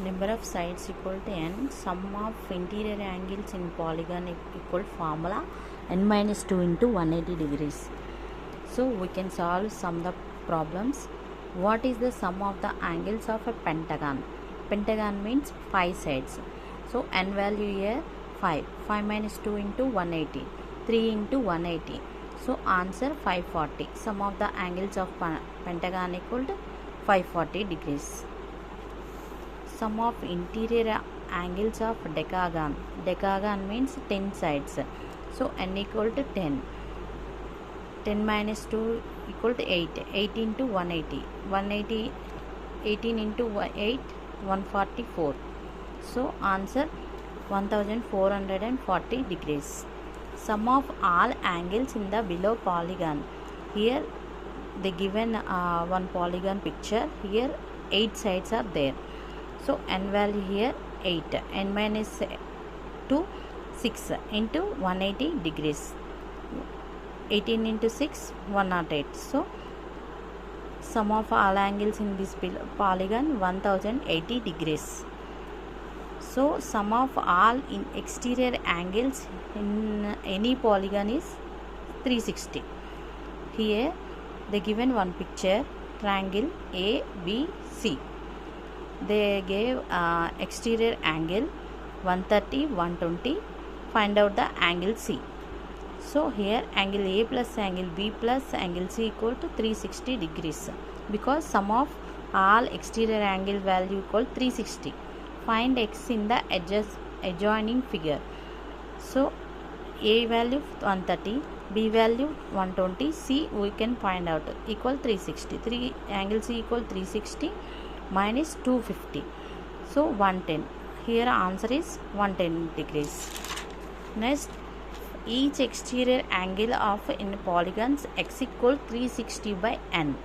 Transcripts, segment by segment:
Number of sides equal to n. Sum of interior angles in polygon equal formula n minus 2 into 180 degrees. So we can solve some of the problems. What is the sum of the angles of a pentagon? Pentagon means 5 sides. So n value here 5. 5 minus 2 into 180. 3 into 180. So answer 540. Sum of the angles of pentagon equal to 540 degrees. Sum of interior angles of decagon. Decagon means 10 sides. So n equal to 10. 10 minus 2 equal to 8. 8 into 180. 180 18 into 8 144. So answer 1440 degrees. Sum of all angles in the below polygon. Here they given one polygon picture. Here 8 sides are there. So n value here 8. N minus 2 6 into 180 degrees. 18 into 6 108. So sum of all angles in this polygon 1080 degrees. So sum of all in exterior angles in any polygon is 360. Here they given one picture, triangle ABC. They gave exterior angle 130 120. Find out the angle C. So here angle A plus angle B plus angle C equal to 360 degrees, because sum of all exterior angle value equal 360. Find x in the adjoining figure. So A value 130, B value 120, C we can find out equal 360. Angle C equal 360 minus 250. So 110. Here answer is 110 degrees. Next, each exterior angle of in polygons x equal 360 by n.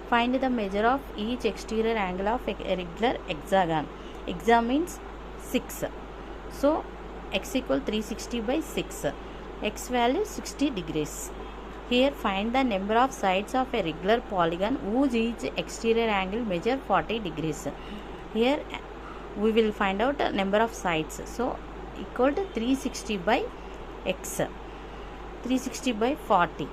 Find the measure of each exterior angle of a regular hexagon. Hexagon means 6. So x equal 360 by 6. X value 60 degrees. Here find the number of sides of a regular polygon whose each exterior angle measure 40 degrees. Here we will find out the number of sides. So equal to 360 by x. 360 by 40.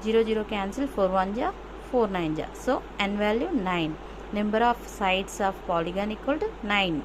0 0 cancel, 4 1 ja, 4 9 ja. So n value 9. Number of sides of polygon equal to 9.